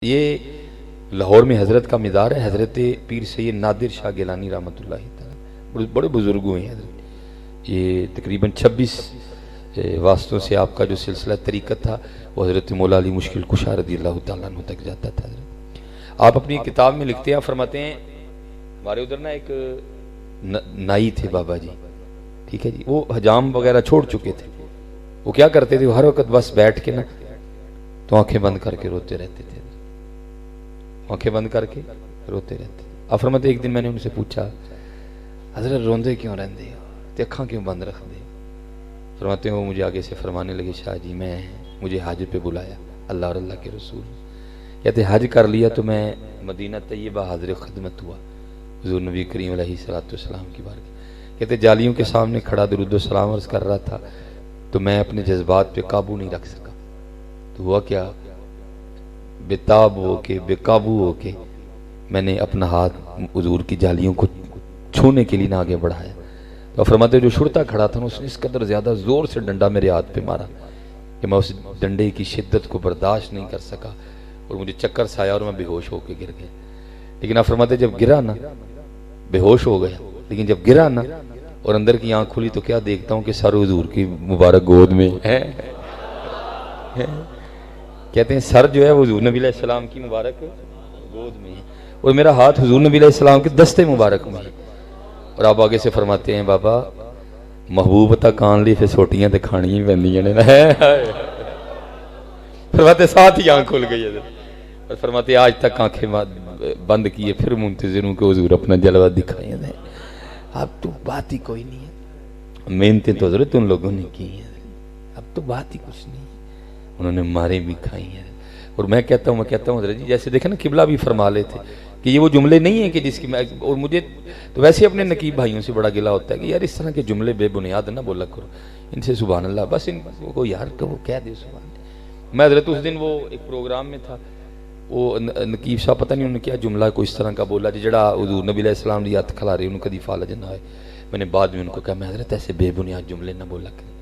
یہ لاہور میں حضرت کا مزار ہے، حضرت پیر سید نادر شاہ گیلانی رحمۃ اللہ تعالی، بڑے بزرگ ہوئے ہیں حضرت۔ یہ تقریباً 26 واسطوں سے آپ کا جو سلسلہ طریقت تھا وہ حضرت مولا علی مشکل کشا رضی اللہ تعالیٰ عنہ تک جاتا تھا حضرت۔ آپ اپنی کتاب میں لکھتے ہیں، فرماتے ہیں ہمارے ادھر نا ایک نائی تھے بابا جی، ٹھیک ہے جی، وہ حجام وغیرہ چھوڑ چکے تھے۔ وہ کیا کرتے تھے، ہر وقت بس بیٹھ کے نا تو آنکھیں بند کر کے روتے رہتے تھے، آنکھیں بند کر کے روتے رہتے۔ اب فرماتے ایک دن میں نے ان سے پوچھا حضرت روندے کیوں رہندے ہو تے اکھاں کیوں بند رکھ دے؟ فرماتے ہیں وہ مجھے آگے سے فرمانے لگے شاہ جی مجھے حج پہ بلایا اللہ اور اللہ کے رسول، کہتے حج کر لیا تو میں مدینہ طیبہ حاضر خدمت ہوا حضور نبی کریم علیہ السلام کی بارگاہ، کہتے جالیوں کے سامنے کھڑا درود و سلام عرض کر رہا تھا تو میں اپنے جذبات پہ قابو نہیں رکھ سکا، تو ہوا کیا، بے تاب ہو کے بے قابو ہو کے میں نے اپنا ہاتھ حضور کی جالیوں کو چھونے کے لیے نہ آگے بڑھایا، تو فرماتے جو شرطا کھڑا تھا اس نے اس قدر زیادہ زور سے ڈنڈا میرے ہاتھ پہ مارا کہ میں اس ڈنڈے کی شدت کو برداشت نہیں کر سکا اور مجھے چکر سایا اور میں بے ہوش ہو کے گر گیا۔ لیکن آپ فرماتے جب گرا نا بے ہوش ہو گیا، لیکن جب گرا نا اور اندر کی آنکھ کھلی تو کیا دیکھتا ہوں کہ سر حضور کی مبارک گود میں ہے، کہتے ہیں سر جو ہے وہ حضور نبی علیہ السلام کی مبارک گود میں ہے اور میرا ہاتھ حضور نبی علیہ السلام کے دستے مبارک میں ہے۔ اور آپ آگے سے فرماتے ہیں بابا محبوب تک آن لی پھر سوٹیاں تے کھانیاں ہی پیندیاں نے، فرماتے ساتھ ہی آنکھ کھل گئی اور فرماتے آج تک آنکھیں بند کیے پھر منتظر ہوں کہ حضور اپنا جلوہ دکھائیں دیں۔ اب تو بات ہی کوئی نہیں ہے، محنتیں تو حضرت ان لوگوں نے کی ہیں، اب تو بات ہی کچھ نہیں ہے، انہوں نے مارے بھی کھائی ہیں۔ اور میں کہتا ہوں حضرت جی جیسے دیکھیں نا قبلہ بھی فرما لے تھے کہ یہ وہ جملے نہیں ہیں کہ جس کی میں، اور مجھے تو ویسے اپنے نقیب بھائیوں سے بڑا گلہ ہوتا ہے کہ یار اس طرح کے جملے بے بنیاد نہ بولا کرو، ان سے سبحان اللہ بس ان کو یار کہ وہ کہہ دے سبحان اللہ۔ میں حضرت اس دن وہ ایک پروگرام میں تھا، وہ نقیب صاحب پتہ نہیں انہوں نے کیا جملہ کوئی اس طرح کا بولا جڑا حضور نبی علیہ السلام دی ہاتھ کھلا رہے انہوں کدی فالج نہ ہوئے۔ میں نے بعد میں ان کو کہا میں حضرت ایسے بے بنیاد جملے نہ بولا کریں،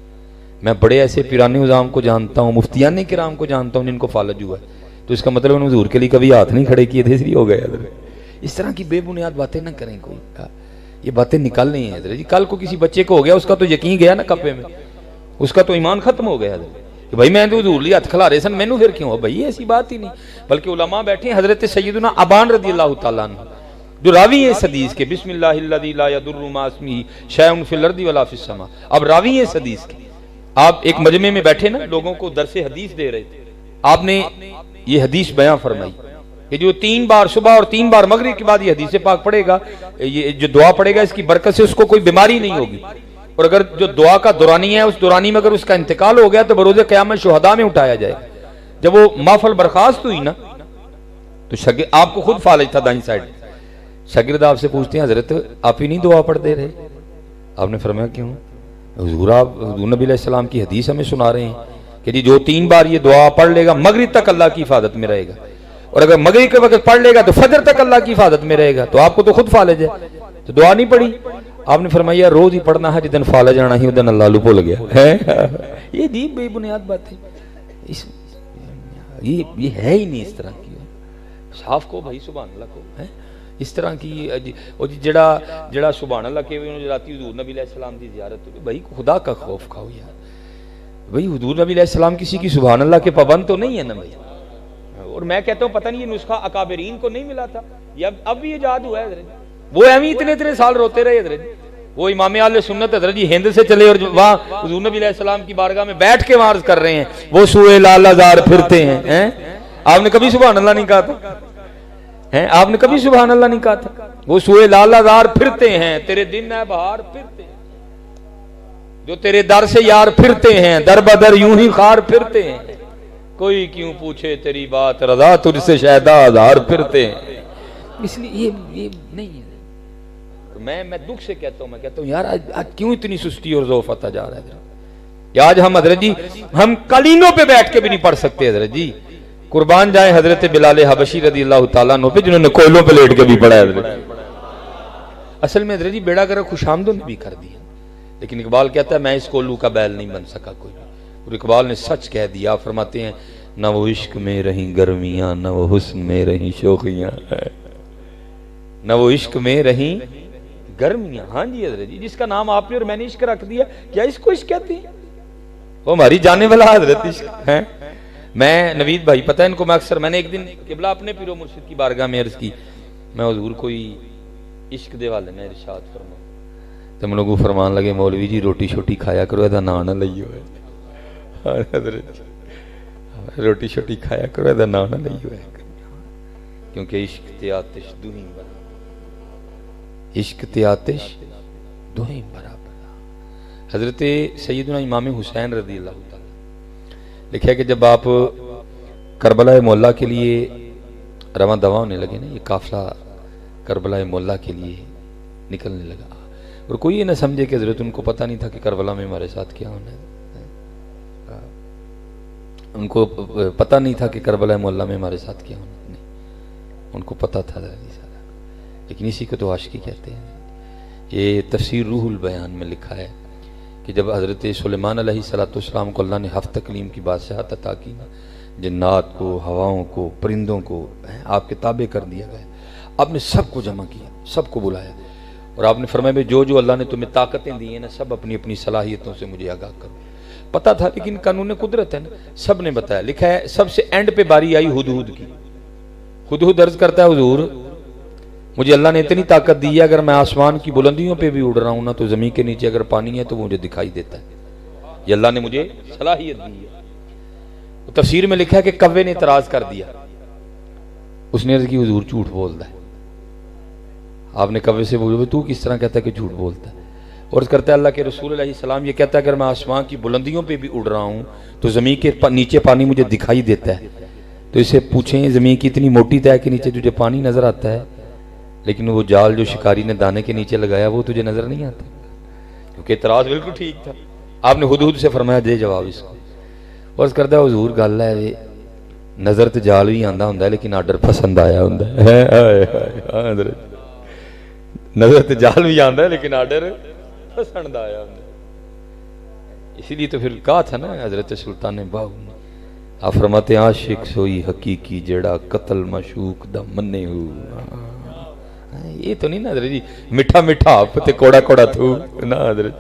میں بڑے ایسے پیران نظام کو جانتا ہوں، مفتیان کرام کو جانتا ہوں جن کو فالج ہوا ہے، تو اس کا مطلب انہوں نے حضور کے لیے کبھی ہاتھ نہیں کھڑے کیے تھے، اس لیے ہو گئے حضرت۔ اس طرح کی بے بنیاد باتیں نہ کریں، کوئی یہ باتیں نکال نہیں ہیں حضرت جی۔ کل کو کسی بچے کو ہو گیا اس کا تو یقین گیا نا کپے میں، اس کا تو ایمان ختم ہو گیا حضرت کہ بھائی میں تو حضور لی ہاتھ کھلا رہے سن مینوں پھر کیوں ہو، بھائی ایسی بات ہی نہیں۔ بلکہ علماء بیٹھے ہیں، حضرت سیدنا ابان رضی اللہ تعالیٰ عنہ جو راوی ہیں اس حدیث کے، بسم اللہ الذی لا یضر مع اسمہ شیء فی الارض ولا فی السماء، اب راوی ہیں اس حدیث کے۔ آپ ایک مجمع میں بیٹھے نا لوگوں کو درس حدیث دے رہے تھے، آپ نے یہ حدیث بیان فرمائی کہ جو 3 بار صبح اور 3 بار مغرب کے بعد یہ حدیث پاک پڑھے گا، یہ جو دعا پڑھے گا اس کی برکت سے اس کو کوئی بیماری نہیں ہوگی، اور اگر جو دعا کا دورانی ہے اس دورانی میں اگر اس کا انتقال ہو گیا تو بروز قیامت شہداء میں اٹھایا جائے۔ جب وہ محفل برخاست ہوئی نا تو آپ کو خود فالج تھا دائیں سائڈ، شاگرد آپ سے پوچھتے ہیں حضرت آپ ہی نہیں دعا پڑھ دے رہے؟ آپ نے فرمایا کیوں؟ حضور نبی علیہ السلام کی حدیث ہمیں سنا رہے ہیں کہ جی جو 3 بار یہ دعا پڑھ لے گا مغرب تک اللہ کی حفاظت میں رہے گا، اور اگر مغرب کے وقت پڑھ لے گا تو فجر تک اللہ کی حفاظت میں رہے گا۔ تو آپ کو تو خود فالج ہے تو دعا نہیں پڑھی؟ آپ نے فرمایا روز ہی پڑھنا ہے، جدن فالج آنا ہی ادن اللہ بھول گیا ہے۔ یہ جی بے بنیاد بات ہے، یہ ہے ہی نہیں اس طرح کی، صاف کو بھائی سبحان اللہ کو ہے اس طرح کی۔ اور جڑا سبحان اللہ کے راتی حضور نبی علیہ السلام کی زیارت ہوگی، بھائی خدا کا خوف کھاؤ یار، بھائی حضور نبی علیہ السلام کسی کی سبحان اللہ کے پابند تو نہیں ہے نا بھائی۔ اور میں کہتا ہوں پتہ نہیں یہ نسخہ اکابرین کو نہیں ملا تھا، یہ اب بھی ایجاد ہوا ہے حضرت، وہ ایویں اتنے سال روتے رہے حضرت۔ وہ امام اہل سنت حضرت جی ہند سے چلے اور وہاں حضور نبی علیہ السلام کی بارگاہ میں بیٹھ کے عرض کر رہے ہیں، وہ سوئے لال زار پھرتے ہیں، آپ نے کبھی سبحان اللہ نہیں کہا تھا؟ آپ نے کبھی سبحان اللہ نہیں کہا تھا؟ وہ سوئے لال زار پھرتے ہیں، تیرے دن ہے بہار پھرتے ہیں، جو تیرے در سے یار پھرتے ہیں، در بدر یوں ہی خار پھرتے ہیں، کوئی کیوں پوچھے تیری بات رضا تجھ سے شہدا ہزار پھرتے ہیں۔ اس لیے یہ نہیں ہے، میں دکھ سے کہتا ہوں یار آج کیوں اتنی سستی اور ضعف آتا جا رہا ہے کہ آج ہم حضرت جی ہم قالینوں پہ بیٹھ کے بھی نہیں پڑھ سکتے حضرت جی۔ قربان جائے حضرت بلال حبشی رضی اللہ تعالیٰ عنہ پہ جنہوں نے کوئلوں پہ لیٹ کے بھی پڑھا ہے حضرت۔ اصل میں حضرت جی بیڑا گرک خوش آمدوں نے بھی کر دیا، لیکن اقبال کہتا ہے میں اس کولو کا بیل نہیں بن سکا کوئی، اور اقبال نے سچ کہہ دیا۔ فرماتے ہیں نہ وہ عشق میں رہیں گرمیاں، نہ وہ حسن میں رہیں شوخیاں، نہ وہ عشق میں رہیں گرمیاں. ہاں جی حضرت جی، جس کا نام آپ نے اور میں نے عشق رکھ دیا، کیا اس کو عشق کہتے ہیں؟ وہ ہماری جانے والا حضرت عشق ہے. میں نوید بھائی، پتہ ہے ان کو، میں نے ایک دن قبلہ اپنے پیر و مرشد کی بارگاہ میں عرض کی، میں حضور کوئی عشق دے والے میں ارشاد فرما، تو ہم لوگوں فرمان لگے مولوی جی روٹی شوٹی کھایا کرو، ایدا نام نہ لئیو ہے حضرت، روٹی شوٹی کھایا کرو، ایدا نام نہ لئیو ہے، کیونکہ عشق تے آتش دوہیں برابر، عشق تے آتش دوہیں برابر. حضرت سیدنا امام حسین رضی اللہ تعالیٰ لکھا ہے کہ جب آپ کربلا مولا کے لیے رواں دواں ہونے لگے نا، یہ قافلہ کربلا مولا کے لیے نکلنے لگا، اور کوئی یہ نہ سمجھے کہ حضرت ان کو پتہ نہیں تھا کہ کربلا میں ہمارے ساتھ کیا ہونا ہے، ان کو پتہ نہیں تھا کہ کربلا مولا میں ہمارے ساتھ کیا ہونا ہے، نہیں، ان کو پتہ تھا سارا. لیکن اسی کو تو عاشقی کہتے ہیں. یہ تفسیر روح البیان میں لکھا ہے کہ جب حضرت سلیمان علیہ السلام کو اللہ نے ہفت تکلیم کی بادشاہت عطا کی، جنات کو، ہواؤں کو، پرندوں کو آپ کے تابع کر دیا گیا، آپ نے سب کو جمع کیا، سب کو بلایا، اور آپ نے فرمایا بھی جو اللہ نے تمہیں طاقتیں دی ہیں نا، سب اپنی اپنی صلاحیتوں سے مجھے آگاہ کرو. پتہ تھا لیکن قانون قدرت ہے نا، سب نے بتایا. لکھا ہے سب سے اینڈ پہ باری آئی ہدہد کی. ہدہد عرض کرتا ہے حضور مجھے اللہ نے اتنی طاقت دی ہے، اگر میں آسمان کی بلندیوں پہ بھی اڑ رہا ہوں نا، تو زمین کے نیچے اگر پانی ہے تو مجھے دکھائی دیتا ہے، یہ اللہ نے مجھے صلاحیت دی ہے. تفسیر میں لکھا ہے کہ کوے نے اعتراض کر دیا، اس نے عرض کی حضور جھوٹ بولتا ہے. آپ نے کوے سے بولا تو کس طرح کہتا ہے کہ جھوٹ بولتا ہے؟ اور کرتا ہے اللہ کے رسول علیہ السلام یہ کہتا ہے اگر میں آسمان کی بلندیوں پہ بھی اڑ رہا ہوں تو زمین کے نیچے پانی مجھے دکھائی دیتا ہے. تو اسے پوچھیں زمین کی اتنی موٹی طے کے نیچے تجھے پانی نظر آتا ہے، لیکن وہ جال جو شکاری نے دانے کے نیچے لگایا وہ تجھے نظر نہیں آتا؟ کیونکہ اعتراض بالکل ٹھیک تھا. آپ نے ہدہد سے فرمایا دے جواب اس کو. اور کرتا ہے حضور گل ہے نظر تے جال بھی آندا ہوندا ہے لیکن آرڈر پسند آیا ہوندا ہے. نظر تے جال بھی آندا ہے لیکن آرڈر پسند آیا ہوندا ہے. اسی لیے تو پھر کہا تھا نا حضرت سلطان باہو نے، آپ فرماتے ہیں عاشق سوئی حقیقی جڑا قتل مشوق دا منے ہو. یہ تو نہیں نا حضرت جی میٹھا میٹھا آپ تے کوڑا کوڑا تھو نا حضرت.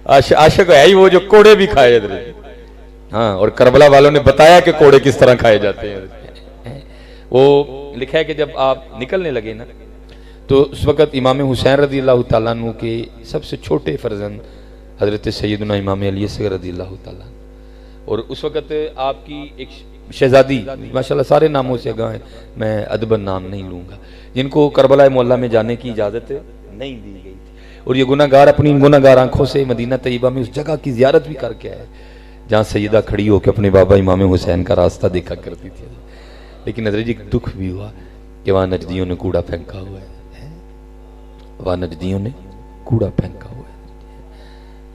عاشق ہے ہی وہ جو کوڑے بھی کھائے حضرت. ہاں، اور کربلا والوں نے بتایا کہ کوڑے کس طرح کھائے جاتے ہیں. وہ لکھا ہے کہ جب آپ نکلنے لگے نا تو اس وقت امام حسین رضی اللہ تعالیٰ عنہ کے سب سے چھوٹے فرزند حضرت سیدنا امام علی اصغر رضی اللہ تعالیٰ عنہ، اور اس وقت آپ کی ایک شہزادی، ماشاءاللہ سارے ناموں سے آگاہ ہیں، میں ادباً نام نہیں لوں گا، جن کو کربلا مولا میں جانے کی اجازت نہیں دی گئی تھی، اور یہ گناہ گار اپنی گناہ گار آنکھوں سے مدینہ طیبہ میں اس جگہ کی زیارت بھی کر کے آئے جہاں سیدہ کھڑی ہو کے اپنے بابا امام حسین کا راستہ دیکھا کرتی تھی. لیکن حضرت جی دکھ بھی ہوا کہ وہاں نجدیوں نے کوڑا پھینکا ہوا ہے، وہاں نجدیوں نے کوڑا پھینکا ہوا ہے.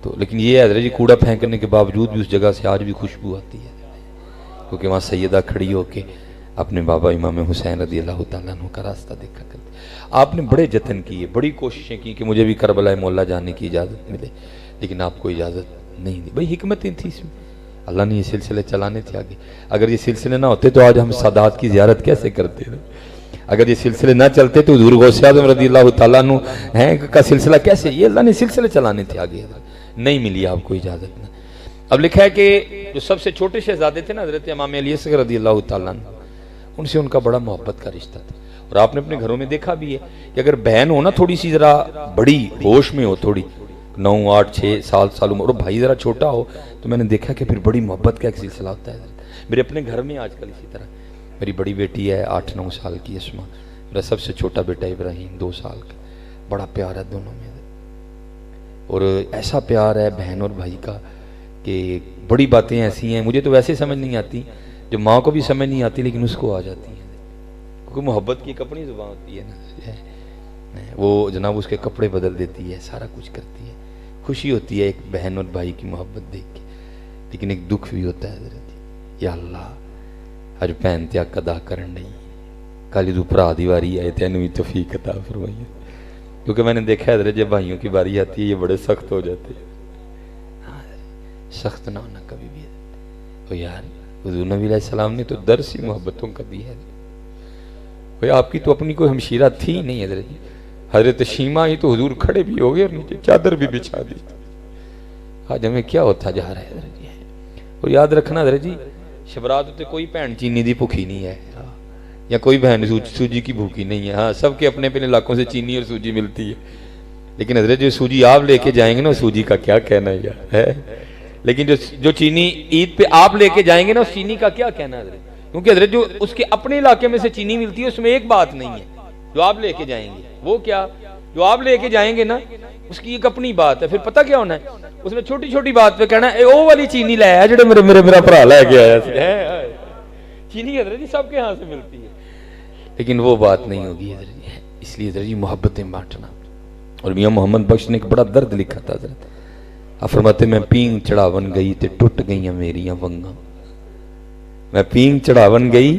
تو لیکن یہ حضرت جی کوڑا پھینکنے کے باوجود بھی اس جگہ سے آج بھی خوشبو آتی ہے، کیونکہ وہاں سیدہ کھڑی ہو کے اپنے بابا امام حسین رضی اللہ تعالیٰ عنہ کا راستہ دیکھا کرتے. آپ نے بڑے جتن کیے، بڑی کوششیں کی کہ مجھے بھی کربلا مولا جانے کی اجازت ملے، لیکن آپ کو اجازت نہیں دی. بھئی حکمتیں تھی اس میں، اللہ نے یہ سلسلے چلانے تھے آگے. اگر یہ سلسلے نہ ہوتے تو آج ہم سادات کی زیارت کیسے کرتے ہیں؟ اگر یہ سلسلے نہ چلتے تو حضور غوث اعظم رضی اللہ تعالیٰ عنہ کا سلسلہ کیسے؟ یہ اللہ نے سلسلے چلانے تھے آگے، نہیں ملی آپ کو اجازت نہ. اب لکھا ہے کہ جو سب سے چھوٹے شہزادے تھے نا حضرت امام علی اصغر رضی اللہ تعالیٰ عنہ، ان سے ان کا بڑا محبت کا رشتہ تھا. اور آپ نے اپنے گھروں میں دیکھا بھی ہے کہ اگر بہن ہو نا تھوڑی سی ذرا بڑی ہوش میں ہو، تھوڑی 9 8 6 سال عمر، اور بھائی ذرا چھوٹا ہو، تو میں نے دیکھا کہ پھر بڑی محبت کا ایک سلسلہ ہوتا ہے. میرے اپنے گھر میں آج کل اسی طرح میری بڑی بیٹی ہے 8 9 سال کی اسما، میرا سب سے چھوٹا بیٹا ابراہیم 2 سال کا، بڑا پیار ہے دونوں میں، اور ایسا پیار ہے بہن اور بھائی کا کہ بڑی باتیں ایسی ہیں مجھے تو ویسے سمجھ نہیں آتی، جو ماں کو بھی سمجھ نہیں آتی لیکن اس کو آ جاتی ہیں، کیونکہ محبت کی ایک اپنی زبان ہوتی ہے نا، وہ جناب اس کے کپڑے بدل دیتی ہے، سارا کچھ کرتی ہے. خوشی ہوتی ہے ایک بہن اور بھائی کی محبت دیکھ کے، لیکن ایک دکھ بھی ہوتا ہے حضرت. یا اللہ اج بہن تے حق ادا کرن نہیں، کل جو بھرا دی واری آئے تینوں بھی توفیق عطا فرمائیے. کیونکہ میں نے دیکھا ہے حضرت جب بھائیوں کی باری آتی ہے یہ بڑے سخت ہو جاتے ہیں. سخت نہ ہونا کبھی بھی. او یار حضور نبی علیہ السلام نے تو درس ہی محبتوں کا دیا ہے. بھئی آپ کی تو اپنی کوئی ہمشیرہ تھی نہیں حضرت جی. حضرت شیما ہی تو حضور کھڑے بھی ہو گئے اور نیچے چادر بھی بچھا دی. آج ہمیں کیا ہوتا جا رہا ہے حضرت جی. اور یاد رکھنا حضرت جی شبرات ہوتے کوئی بہن چینی دی بھوکی نہیں ہے یا کوئی بہن سوجی کی بھوکی نہیں ہے. ہاں سب کے اپنے اپنے علاقوں سے چینی اور سوجی ملتی ہے, لیکن حضرت جو سوجی آپ لے کے جائیں گے نا سوجی کا کیا کہنا ہے, لیکن جو چینی عید پہ آپ لے کے جائیں گے نا اس چینی کا کیا کہنا ہے حضرت. کیونکہ حضرت جو اس کے اپنے علاقے میں سے چینی ملتی ہے اس میں ایک بات نہیں ہے جو آپ لے کے جائیں گے. وہ کیا جو آپ لے کے جائیں گے نا اس کی ایک اپنی بات ہے. پھر پتہ کیا ہونا ہے اس میں چھوٹی چھوٹی بات پہ کہنا ہے او والی چینی لے آیا جو میرا بھرا لے کے آیا ہے. چینی حضرت جی سب کے ہاں سے ملتی ہے, لیکن وہ بات نہیں ہوگی حضرت جی. اس لیے حضرت جی محبتیں بانٹنا. اور میاں محمد بخش نے ایک بڑا درد لکھا تھا حضرت. آپ فرماتے میں پینگ چڑھاون گئی تے ٹوٹ گئیاں میریاں ونگاں. میں پینگ چڑھاون گئی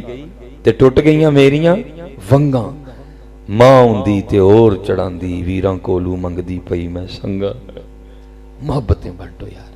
تے ٹوٹ گئیاں میریاں ونگاں. ماں ہوندی تے اور چڑھاندی ویراں کولو منگدی پئی میں سنگا. محبتیں بانٹو یار.